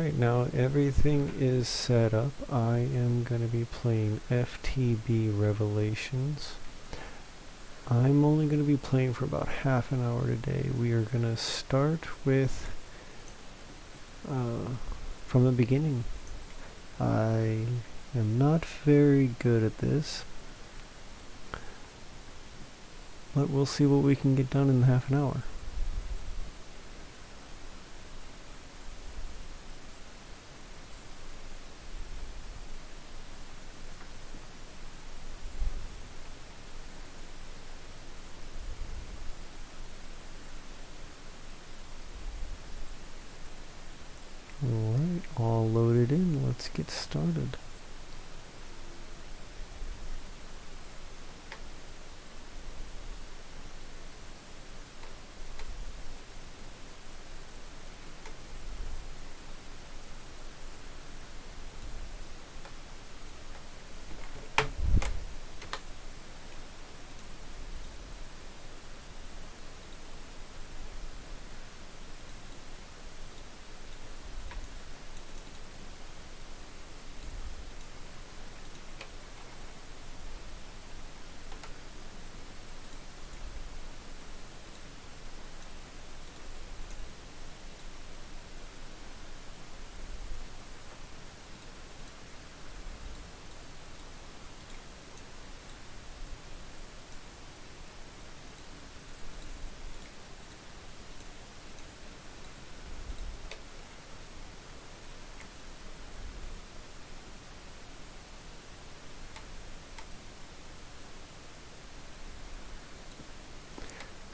Alright, now everything is set up. I am going to be playing FTB Revelations. I'm only going to be playing for about half an hour today. We are going to start with from the beginning. I am not very good at this, but we'll see what we can get done in half an hour. Alright, all loaded in. Let's get started.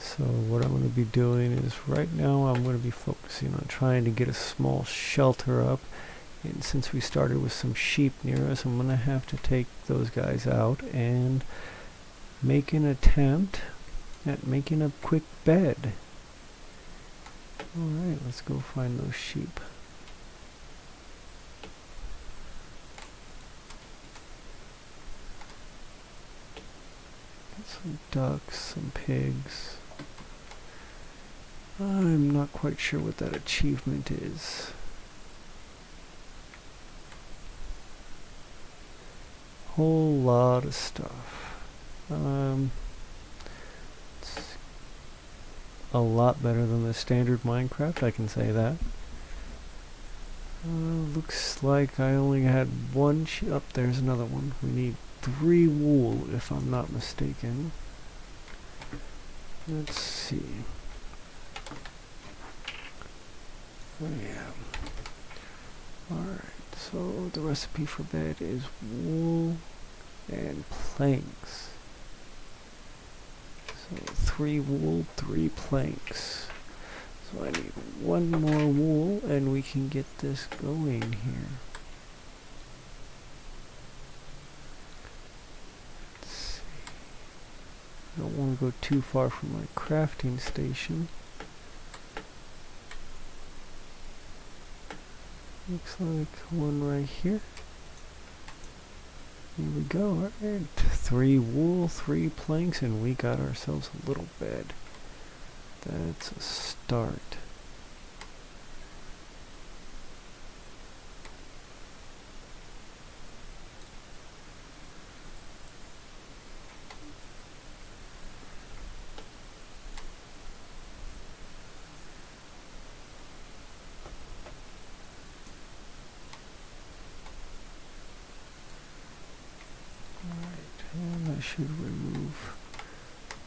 So what I'm going to be doing is right now I'm going to be focusing on trying to get a small shelter up, and since we started with some sheep near us, I'm going to have to take those guys out and make an attempt at making a quick bed. Alright, let's go find those sheep. Got some ducks, some pigs. I'm not quite sure what that achievement is. Whole lot of stuff. It's a lot better than the standard Minecraft, I can say that. Looks like I only had one sheep. Up there's another one. We need 3 wool, if I'm not mistaken. Let's see. Oh yeah. Alright, so the recipe for bed is wool and planks. So 3 wool, 3 planks. So I need 1 more wool and we can get this going here. Let's see. I don't want to go too far from my crafting station. Looks like one right here. Here we go. Alright, 3 wool, 3 planks, and we got ourselves a little bed. That's a start. And I should remove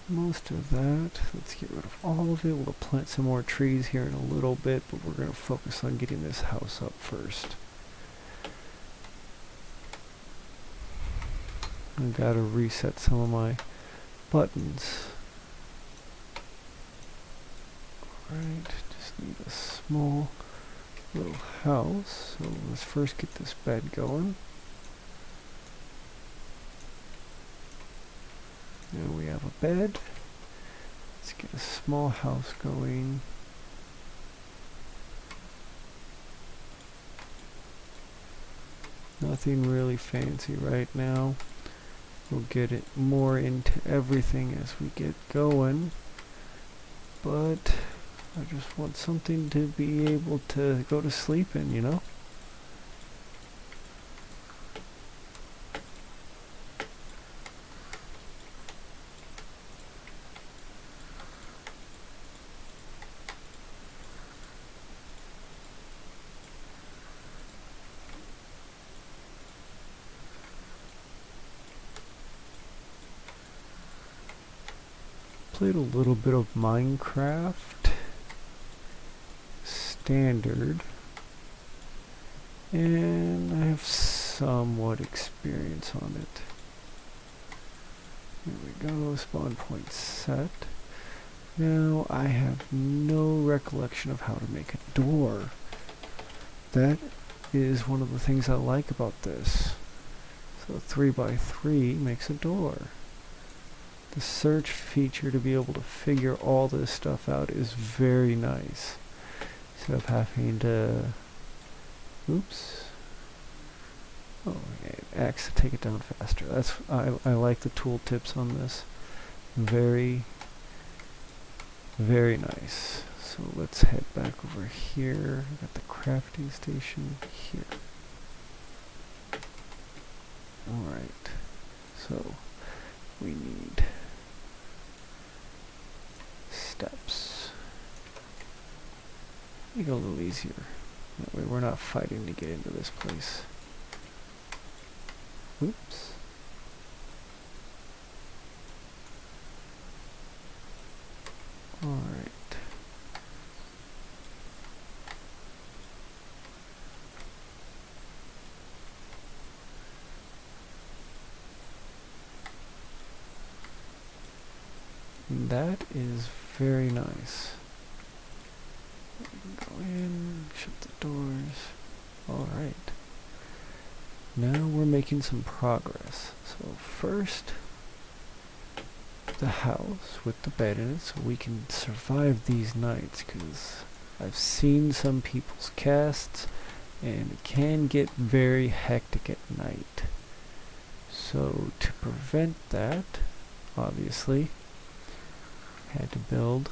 most of that. Let's get rid of all of it. We'll plant some more trees here in a little bit, but we're going to focus on getting this house up first. I've got to reset some of my buttons. Alright, just need a small little house. So let's first get this bed going. Now we have a bed. Let's get a small house going. Nothing really fancy right now. We'll get it more into everything as we get going. But I just want something to be able to go to sleep in, you know? Played a little bit of Minecraft Standard, and I have somewhat experience on it. Here we go, spawn point set. Now I have no recollection of how to make a door. That is one of the things I like about this. So 3x3 makes a door. The search feature to be able to figure all this stuff out is very nice. Instead of having to... Oops. Oh, okay, axe to take it down faster. I like the tool tips on this. Very, very nice. So let's head back over here. I got the crafting station here. Alright. So we need steps. Make it a little easier. That way we're not fighting to get into this place. Oops. Alright. That is very nice. Go in, shut the doors. Alright. Now we're making some progress. So first, the house with the bed in it so we can survive these nights, because I've seen some people's casts and it can get very hectic at night. So to prevent that, obviously, had to build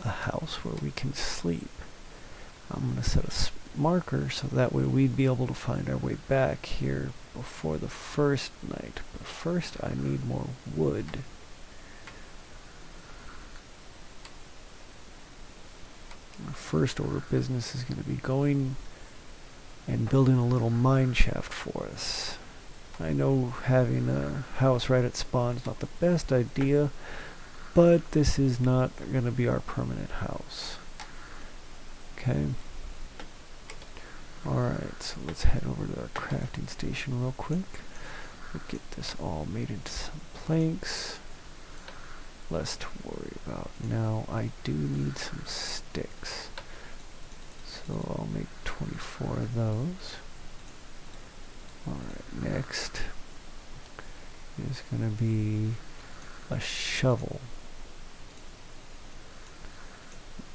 a house where we can sleep. I'm going to set a marker so that way we'd be able to find our way back here before the first night. But first I need more wood. Our first order of business is going to be going and building a little mine shaft for us. I know having a house right at spawn is not the best idea, but this is not going to be our permanent house. Okay. Alright, so let's head over to our crafting station real quick. We'll get this all made into some planks. Less to worry about. Now I do need some sticks. So I'll make 24 of those. Alright, next is going to be a shovel.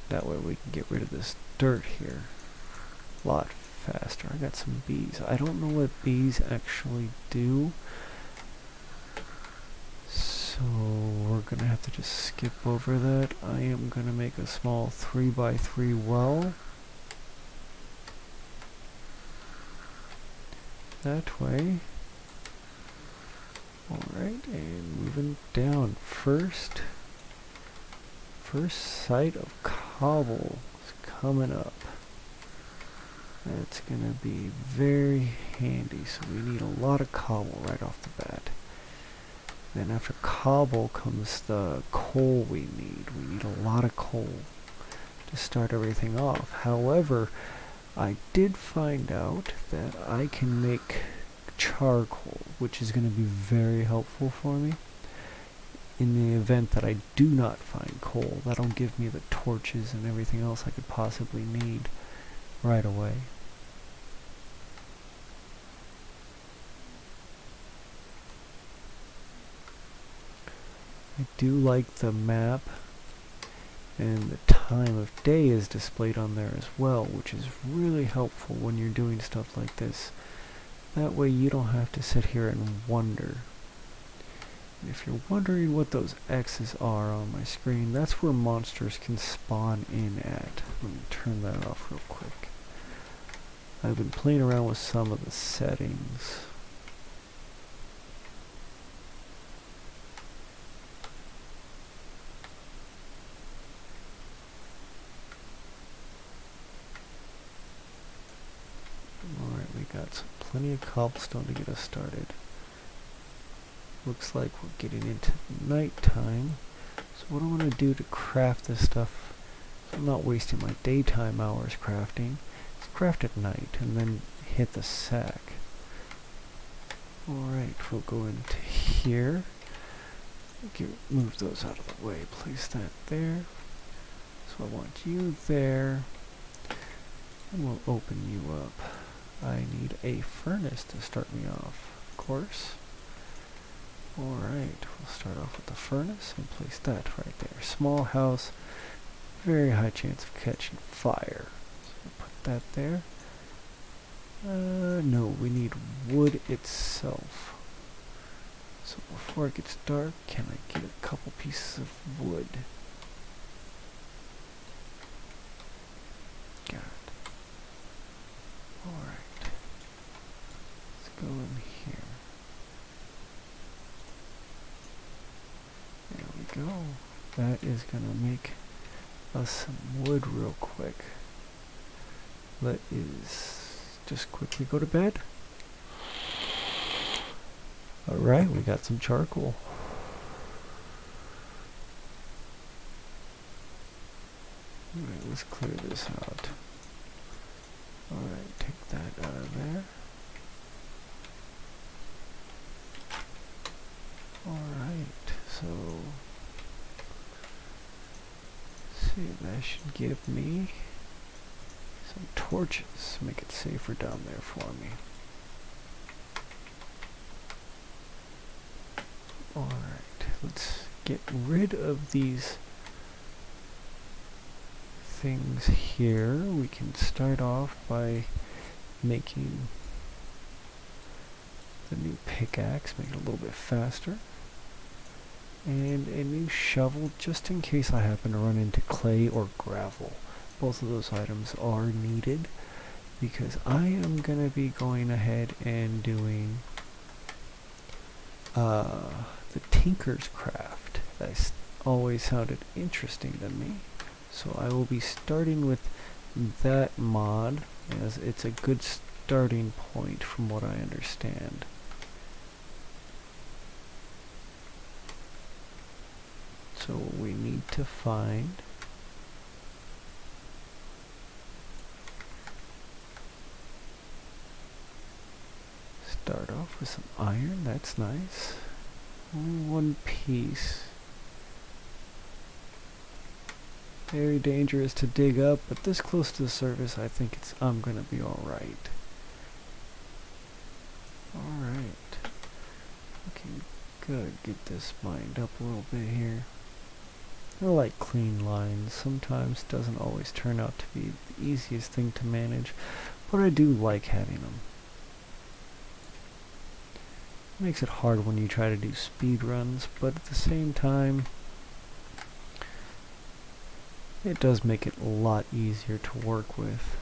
That way we can get rid of this dirt here a lot faster. I got some bees. I don't know what bees actually do, so we're going to have to just skip over that. I am going to make a small 3x3 well. That way. Alright, and moving down. First sight of cobble is coming up. That's gonna be very handy, so we need a lot of cobble right off the bat. Then after cobble comes the coal we need. We need a lot of coal to start everything off. However, I did find out that I can make charcoal, which is going to be very helpful for me in the event that I do not find coal. That'll give me the torches and everything else I could possibly need right away. I do like the map, and the time of day is displayed on there as well, which is really helpful when you're doing stuff like this. That way you don't have to sit here and wonder. And if you're wondering what those X's are on my screen, that's where monsters can spawn in at. Let me turn that off real quick. I've been playing around with some of the settings. Alright, we got plenty of cobblestone to get us started. Looks like we're getting into nighttime. So what I'm going to do to craft this stuff, so I'm not wasting my daytime hours crafting, is craft at night and then hit the sack. Alright, we'll go into here. Move those out of the way. Place that there. So I want you there. And we'll open you up. I need a furnace to start me off, of course. Alright, we'll start off with the furnace and place that right there. Small house, very high chance of catching fire. So we'll put that there. No, we need wood itself. So before it gets dark, can I get a couple pieces of wood? Got it. Alright. Let's go in here. There we go. That is gonna make us some wood real quick. Let is just quickly go to bed. Alright, we got some charcoal. Alright, let's clear this out. Alright, take that out of there. Alright, so let's see, that should give me some torches, make it safer down there for me. Alright, let's get rid of these things here. We can start off by making the new pickaxe, make it a little bit faster. And a new shovel, just in case I happen to run into clay or gravel. Both of those items are needed because I am going to be going ahead and doing the Tinker's Craft. That always sounded interesting to me. So I will be starting with that mod as it's a good starting point from what I understand. So we need to find start off with some iron, that's nice. Only one piece. Very dangerous to dig up, but this close to the surface I think I'm gonna be alright. Alright. Looking good. Get this mined up a little bit here. I like clean lines. Sometimes doesn't always turn out to be the easiest thing to manage, but I do like having them. It makes it hard when you try to do speed runs, but at the same time it does make it a lot easier to work with.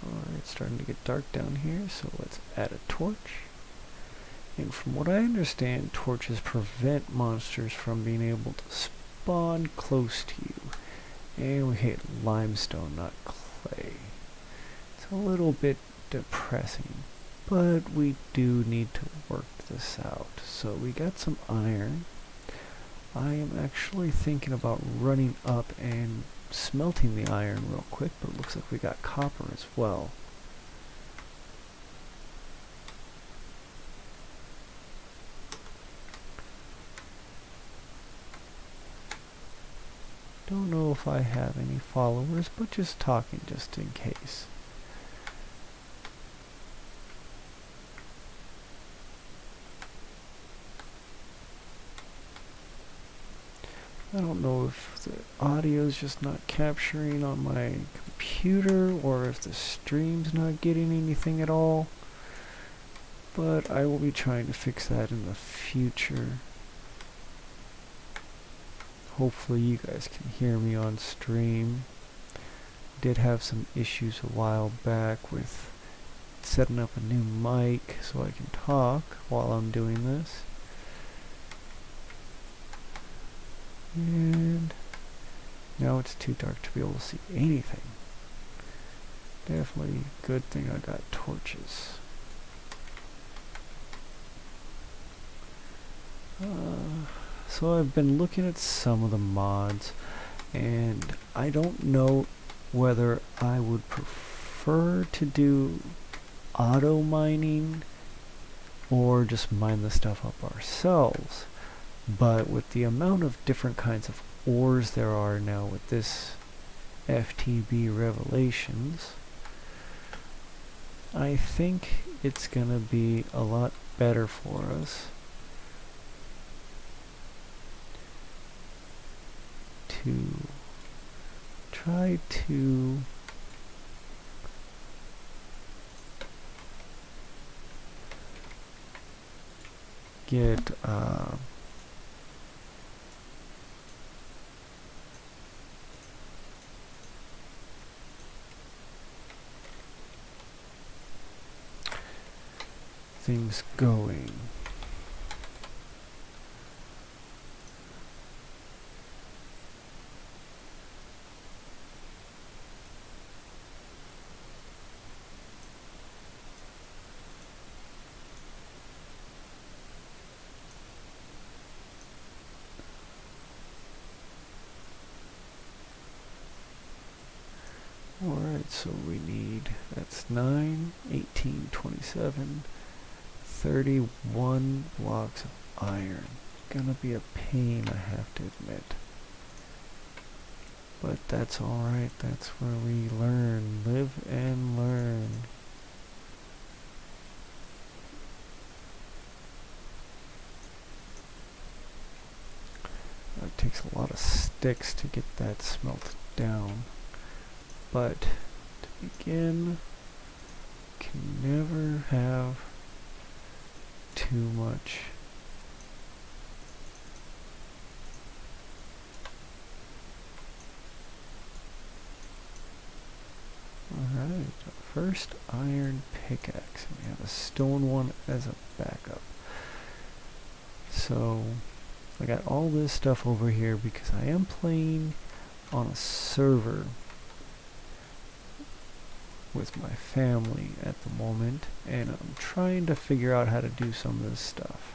Alright, it's starting to get dark down here, so let's add a torch. And from what I understand, torches prevent monsters from being able to spawn close to you. And we hit limestone, not clay. It's a little bit depressing, but we do need to work this out. So we got some iron. I am actually thinking about running up and smelting the iron real quick, but it looks like we got copper as well. Don't know if I have any followers, but just talking just in case. I don't know if the audio is just not capturing on my computer or if the stream's not getting anything at all. but I will be trying to fix that in the future. Hopefully you guys can hear me on stream. Did have some issues a while back with setting up a new mic so I can talk while I'm doing this. And now it's too dark to be able to see anything. Definitely good thing I got torches. So I've been looking at some of the mods, and I don't know whether I would prefer to do auto mining or just mine the stuff up ourselves. But with the amount of different kinds of ores there are now with this FTB Revelations, I think it's gonna be a lot better for us to try to get things going. Alright, so we need, that's 9, 18, 27, 31 blocks of iron. Gonna be a pain, I have to admit. But that's alright, that's where we learn, live and learn. It takes a lot of sticks to get that smelted down. But to begin, can never have too much. Alright, first iron pickaxe. We have a stone one as a backup. So I got all this stuff over here because I am playing on a server with my family at the moment, and I'm trying to figure out how to do some of this stuff.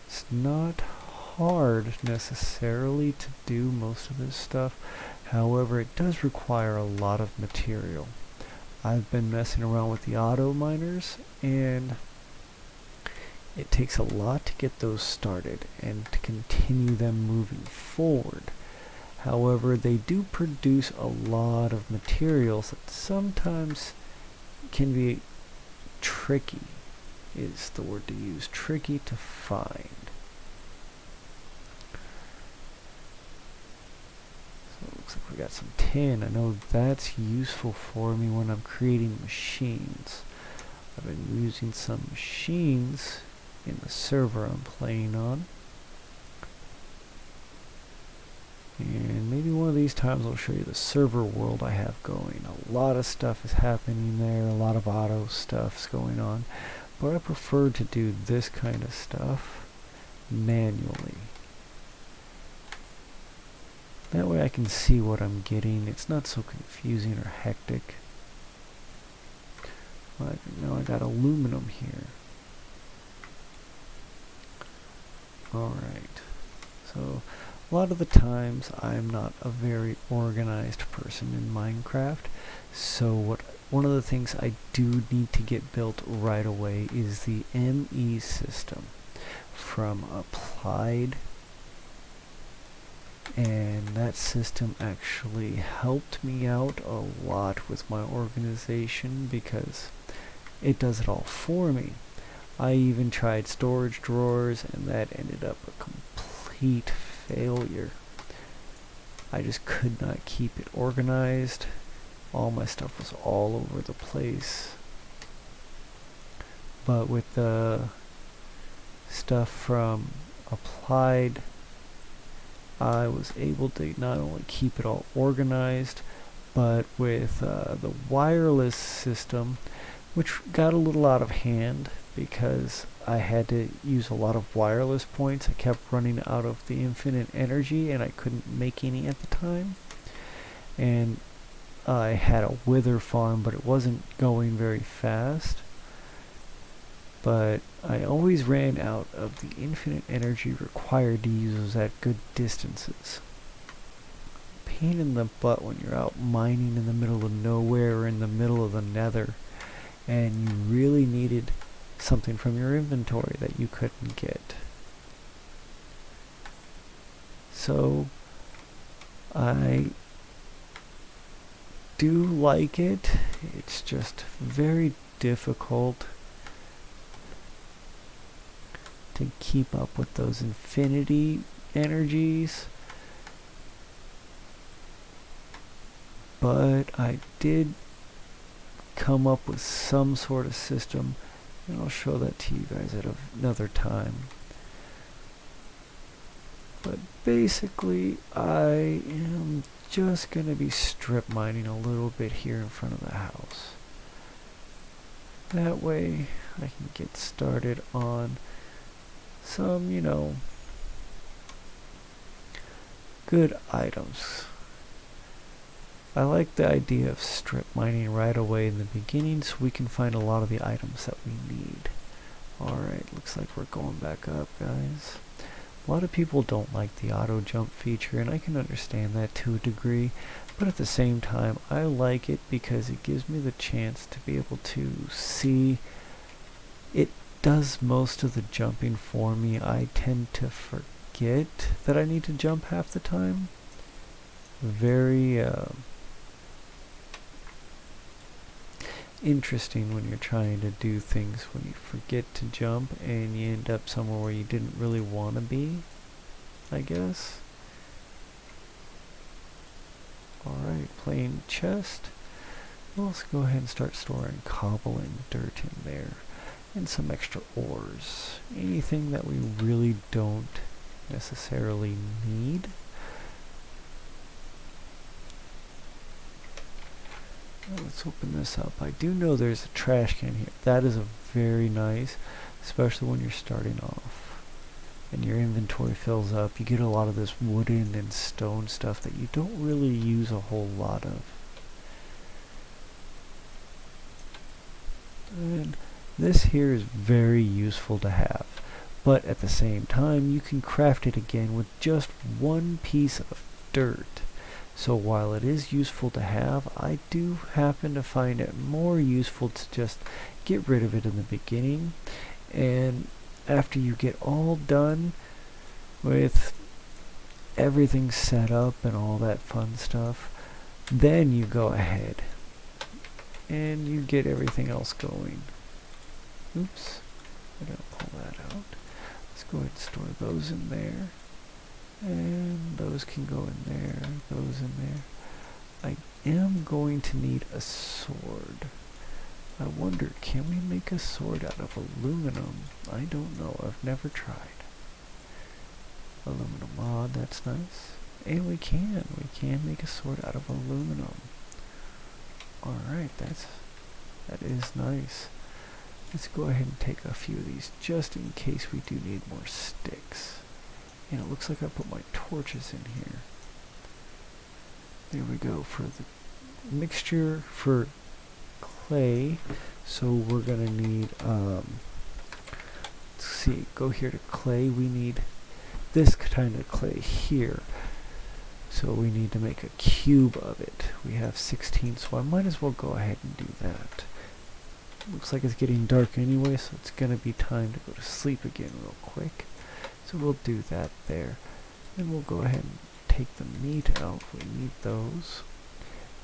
It's not hard necessarily to do most of this stuff, however it does require a lot of material. I've been messing around with the auto miners, and it takes a lot to get those started and to continue them moving forward. However, they do produce a lot of materials that sometimes can be tricky, is the word to use, tricky to find. So it looks like we got some tin. I know that's useful for me when I'm creating machines. I've been using some machines in the server I'm playing on. And maybe one of these times I'll show you the server world I have going. A lot of stuff is happening there, a lot of auto stuff's going on, but I prefer to do this kind of stuff manually. That way I can see what I'm getting. It's not so confusing or hectic. Like, now I got aluminum here. Alright, so a lot of the times I'm not a very organized person in Minecraft, so one of the things I do need to get built right away is the ME system from Applied, and that system actually helped me out a lot with my organization because it does it all for me. I even tried storage drawers, and that ended up a complete failure. I just could not keep it organized. All my stuff was all over the place. but with the stuff from Applied, I was able to not only keep it all organized, but with the wireless system, which got a little out of hand because I had to use a lot of wireless points. I kept running out of the infinite energy and I couldn't make any at the time. And I had a wither farm, but it wasn't going very fast. But I always ran out of the infinite energy required to use those at good distances. Pain in the butt when you're out mining in the middle of nowhere or in the middle of the nether and you really needed something from your inventory that you couldn't get. So I do like it. It's just very difficult to keep up with those infinity energies. But I did come up with some sort of system, and I'll show that to you guys at another time. But basically, I am just going to be strip mining a little bit here in front of the house. That way, I can get started on some, good items. I like the idea of strip mining right away in the beginning so we can find a lot of the items that we need. Alright, looks like we're going back up, guys. A lot of people don't like the auto jump feature, and I can understand that to a degree, but at the same time I like it because it gives me the chance to be able to see. It does most of the jumping for me. I tend to forget that I need to jump half the time. Very interesting when you're trying to do things when you forget to jump and you end up somewhere where you didn't really want to be, I guess. Alright, plain chest. Well, let's go ahead and start storing cobble and dirt in there and some extra ores. Anything that we really don't necessarily need. Let's open this up. I do know there's a trash can here. That is very nice, especially when you're starting off and your inventory fills up. You get a lot of this wooden and stone stuff that you don't really use a whole lot of. And this here is very useful to have, but at the same time you can craft it again with just one piece of dirt. So while it is useful to have, I do happen to find it more useful to just get rid of it in the beginning, and after you get all done with everything set up and all that fun stuff, then you go ahead and you get everything else going. Oops, I gotta pull that out. Let's go ahead and store those in there. And those can go in there, those in there. I am going to need a sword. I wonder, can we make a sword out of aluminum? I don't know, I've never tried. Aluminum mod, that's nice. And we can make a sword out of aluminum. Alright, that is nice. Let's go ahead and take a few of these just in case we do need more sticks. And it looks like I put my torches in here. There we go for the mixture for clay. So we're gonna need let's see, go here to clay. We need this kind of clay here. So we need to make a cube of it. We have 16, so I might as well go ahead and do that. Looks like it's getting dark anyway, so it's gonna be time to go to sleep again real quick. So we'll do that there. Then we'll go ahead and take the meat out. We need those.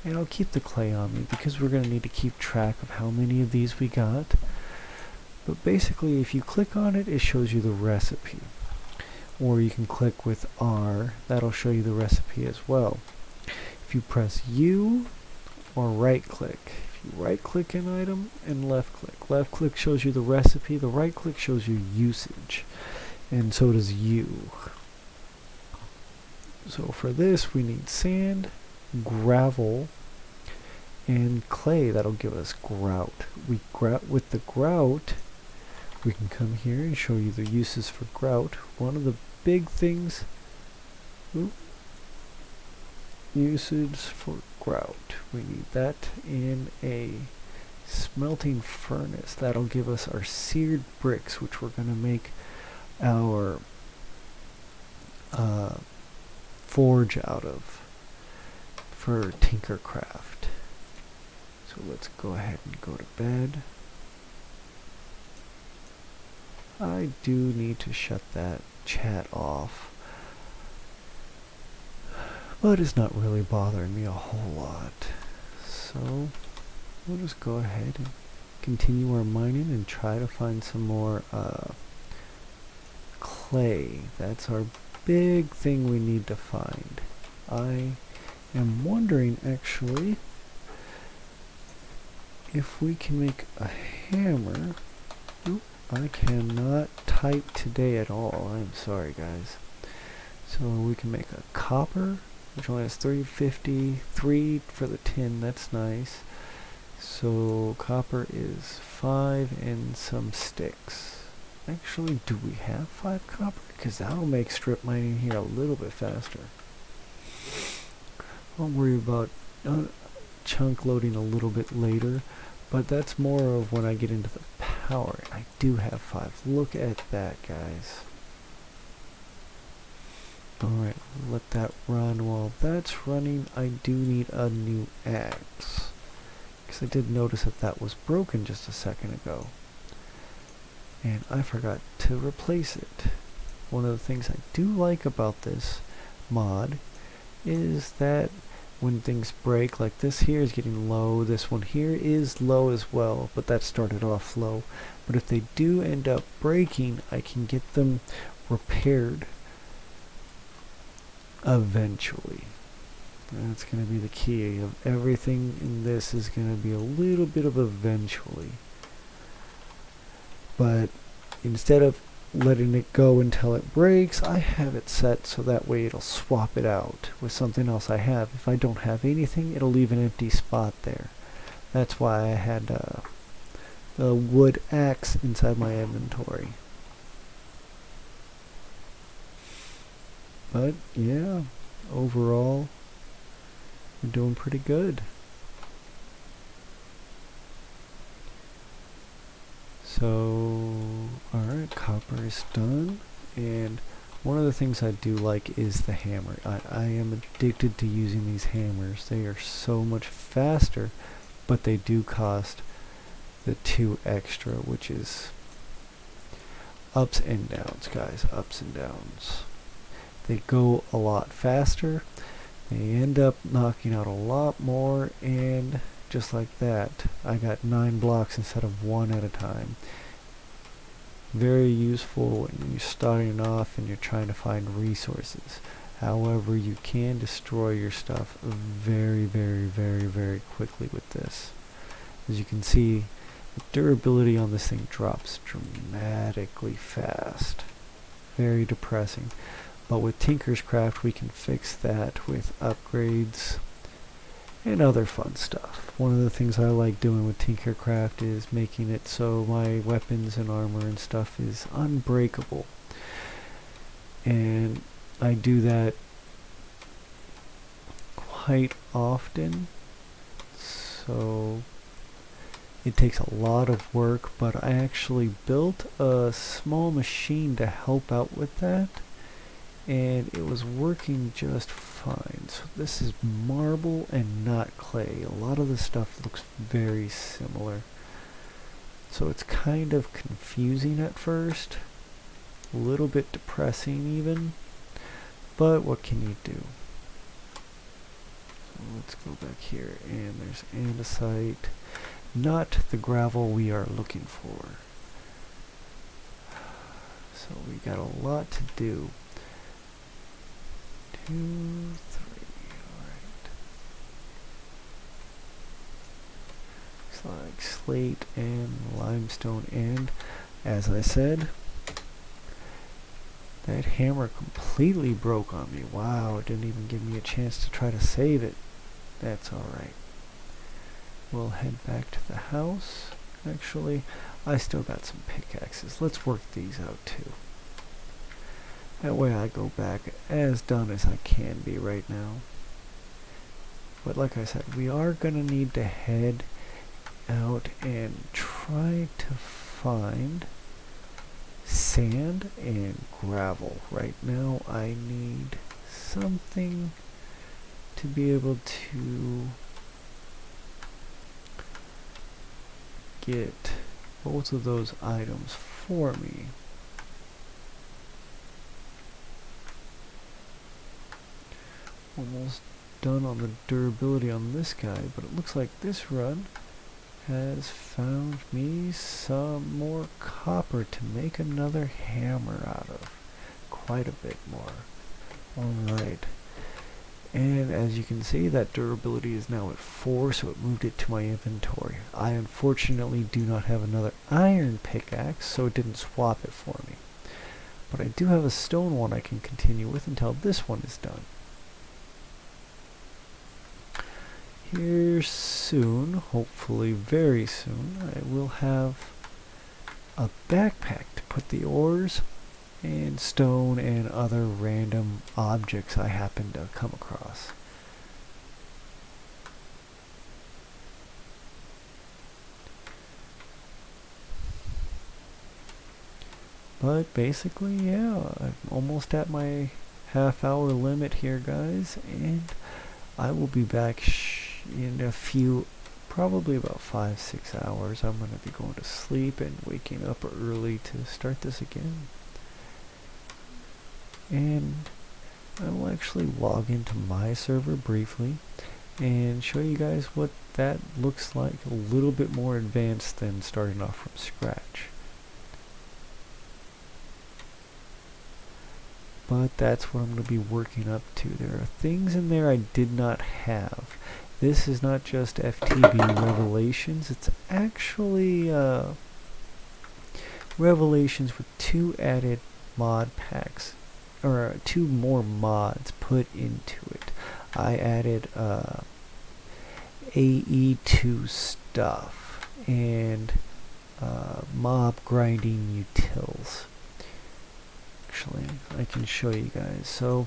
And I'll keep the clay on me because we're going to need to keep track of how many of these we got. But basically, if you click on it, it shows you the recipe. Or you can click with R. That'll show you the recipe as well. If you press U or right click, if You right click an item and left click. Left click shows you the recipe, the right click shows you usage. And so does you. So for this we need sand, gravel, and clay. That'll give us grout. With the grout, we can come here and show you the uses for grout. One of the big things, usage for grout. We need that in a smelting furnace. That'll give us our seared bricks, which we're going to make our forge out of for Tinkercraft. So let's go ahead and go to bed. I do need to shut that chat off, but it's not really bothering me a whole lot. So we'll just go ahead and continue our mining and try to find some more clay. That's our big thing we need to find. I am wondering actually if we can make a hammer. I cannot type today at all. I'm sorry guys. So we can make a copper, which only has 350, 3 for the tin. That's nice. So copper is 5 and some sticks. Actually, do we have 5 copper? Because that'll make strip mining here a little bit faster. I'll worry about chunk loading a little bit later, but that's more of when I get into the power. I do have 5. Look at that, guys. Alright, let that run. While that's running, I do need a new axe, because I did notice that that was broken just a second ago, and I forgot to replace it. One of the things I do like about this mod is that when things break, like this here is getting low, this one here is low as well, but that started off low. But if they do end up breaking, I can get them repaired eventually. That's going to be the key of everything in this, is going to be a little bit of eventually. But instead of letting it go until it breaks, I have it set so that way it'll swap it out with something else I have. If I don't have anything, it'll leave an empty spot there. That's why I had the wood axe inside my inventory. But yeah, overall, we're doing pretty good. So, alright, copper is done, and one of the things I do like is the hammer. I am addicted to using these hammers. They are so much faster, but they do cost the 2 extra, which is ups and downs, guys, ups and downs. They go a lot faster, they end up knocking out a lot more, and just like that, I got 9 blocks instead of 1 at a time. Very useful when you're starting off and you're trying to find resources. However, you can destroy your stuff very, very, very, very quickly with this. As you can see, the durability on this thing drops dramatically fast. Very depressing. But with Tinkercraft, we can fix that with upgrades and other fun stuff. One of the things I like doing with Tinkercraft is making it so my weapons and armor and stuff is unbreakable. And I do that quite often. So it takes a lot of work, but I actually built a small machine to help out with that, and it was working just fine. So this is marble and not clay. A lot of the stuff looks very similar, so it's kind of confusing at first, a little bit depressing even, but what can you do? So let's go back here, and there's andesite, not the gravel we are looking for. So we got a lot to do. 2, 3, alright. like slate and limestone, and as I said, that hammer completely broke on me. Wow, it didn't even give me a chance to try to save it. That's alright. We'll head back to the house. Actually, I still got some pickaxes. Let's work these out too. That way I go back as done as I can be right now. But like I said, we are going to need to head out and try to find sand and gravel. Right now I need something to be able to get both of those items for me. Almost done on the durability on this guy, but it looks like this run has found me some more copper to make another hammer out of. Quite a bit more. Alright. And as you can see, that durability is now at 4, so it moved it to my inventory. I unfortunately do not have another iron pickaxe, so it didn't swap it for me. But I do have a stone one I can continue with until this one is done. Here soon, hopefully very soon, I will have a backpack to put the ores and stone and other random objects I happen to come across. But basically, yeah, I'm almost at my half-hour limit here, guys, and I will be back in a few, probably about 5-6 hours. I'm going to be going to sleep and waking up early to start this again. And I will actually log into my server briefly and show you guys what that looks like, a little bit more advanced than starting off from scratch. But that's what I'm going to be working up to. There are things in there I did not have. This is not just FTB Revelations, it's actually Revelations with 2 added mod packs, or 2 more mods put into it. I added AE2 stuff and mob grinding utils. Actually, I can show you guys. So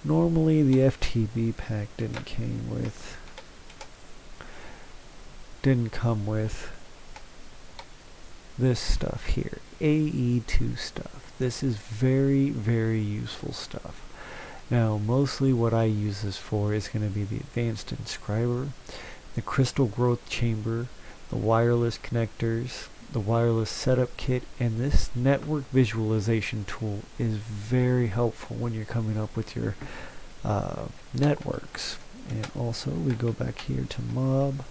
normally the FTB pack didn't come with this stuff here, AE2 stuff. This is very, very useful stuff. Now, mostly what I use this for is going to be the Advanced Inscriber, the Crystal Growth Chamber, the wireless connectors, the wireless setup kit, and this network visualization tool is very helpful when you're coming up with your networks. And also we go back here to mob.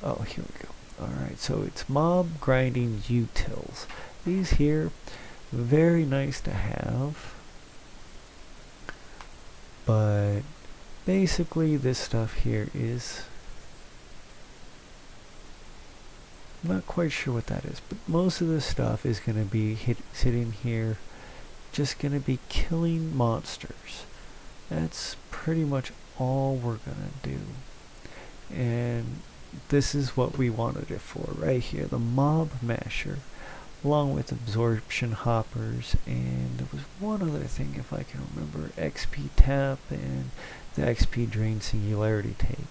Oh, here we go. Alright, so it's mob grinding utils. These here, very nice to have, but basically this stuff here is, I'm not quite sure what that is, but most of this stuff is going to be sitting here, just going to be killing monsters. That's pretty much all we're going to do. And this is what we wanted it for right here, the mob masher, along with absorption hoppers, and there was one other thing if I can remember, XP tap and the XP drain singularity tank.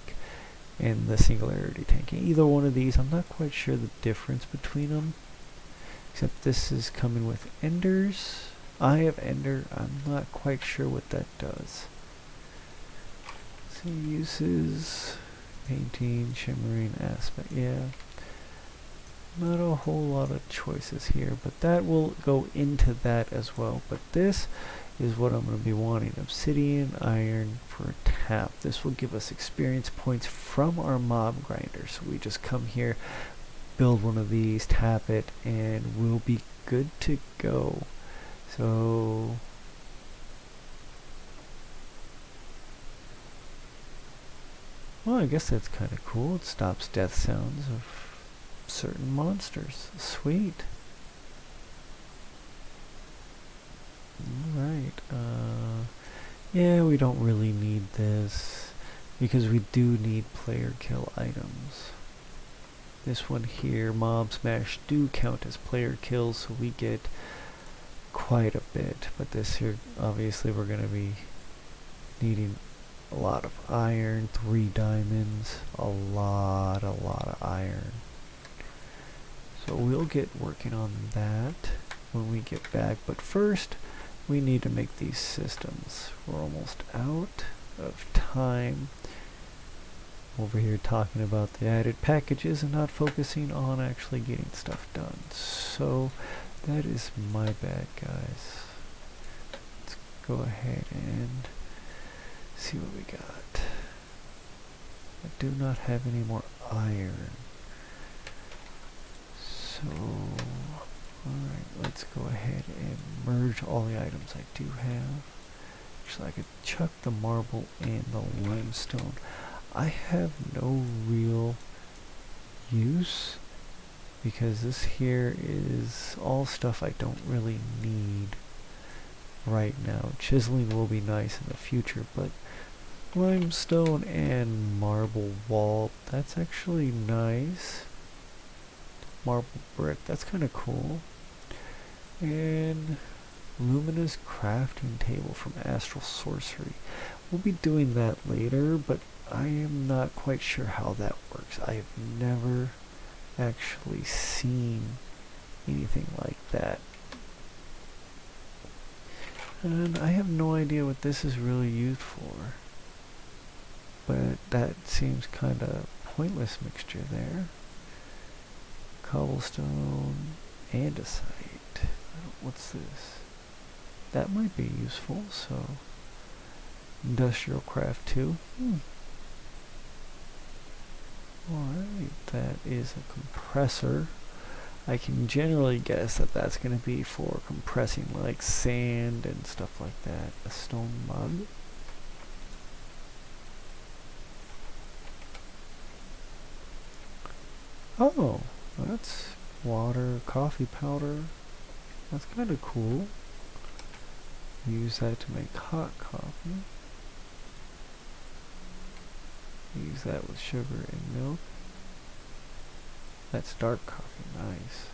And the singularity tank. Either one of these, I'm not quite sure the difference between them, except this is coming with enders. I have ender. I'm not quite sure what that does. See, uses painting, shimmering, aspect. Yeah, not a whole lot of choices here, but that will go into that as well. But this is what I'm going to be wanting. Obsidian, iron for a tap. This will give us experience points from our mob grinder. So we just come here, build one of these, tap it, and we'll be good to go. So Well, I guess that's kind of cool. It stops death sounds of certain monsters. Sweet. Alright, yeah, we don't really need this because we do need player kill items. This one here, Mob Smash, do count as player kills, so we get quite a bit. But this here, obviously we're going to be needing a lot of iron, 3 diamonds, a lot of iron. So we'll get working on that when we get back, but first we need to make these systems. We're almost out of time over here talking about the added packages and not focusing on actually getting stuff done. So that is my bad, guys. Let's go ahead and see what we got. I do not have any more iron. So, alright, let's go ahead and merge all the items I do have. Actually, I could chuck the marble and the limestone. I have no real use because this here is all stuff I don't really need right now. Chiseling will be nice in the future, but limestone and marble wall, that's actually nice. Marble brick, that's kind of cool. And luminous crafting table from Astral Sorcery. We'll be doing that later, but I am not quite sure how that works. I have never actually seen anything like that. And I have no idea what this is really used for. But that seems kind of pointless mixture there. Cobblestone, andesite. What's this? That might be useful, so industrial craft 2. Alright, that is a compressor. I can generally guess that that's going to be for compressing like sand and stuff like that. A stone mug. Oh, that's water, coffee powder. That's kind of cool. Use that to make hot coffee. Use that with sugar and milk. That's dark coffee, nice.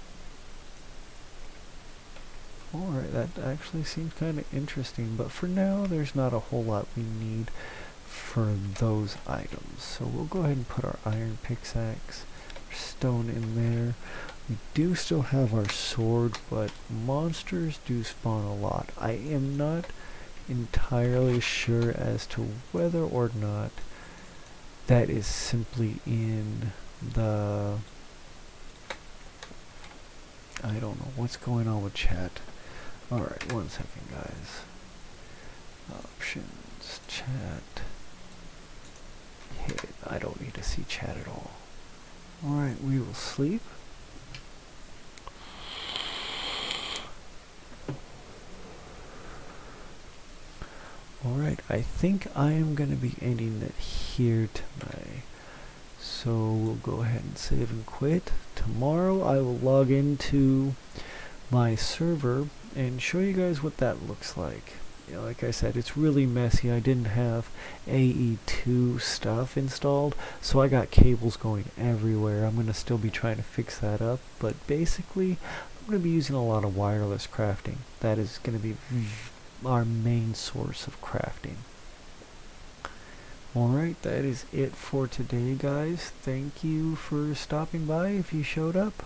Alright, that actually seems kind of interesting, but for now there's not a whole lot we need for those items. So we'll go ahead and put our iron pickaxe, stone in there. We do still have our sword, but monsters do spawn a lot. I am not entirely sure as to whether or not that is simply in the... I don't know what's going on with chat. Alright, 1 second, guys. Options, chat. Hit. I don't need to see chat at all. Alright, we will sleep. Alright, I think I am going to be ending it here tonight. So we'll go ahead and save and quit. Tomorrow I will log into my server and show you guys what that looks like. You know, like I said, it's really messy. I didn't have AE2 stuff installed, so I got cables going everywhere. I'm going to still be trying to fix that up, but basically I'm going to be using a lot of wireless crafting. That is going to be our main source of crafting. Alright, that is it for today, guys. Thank you for stopping by if you showed up.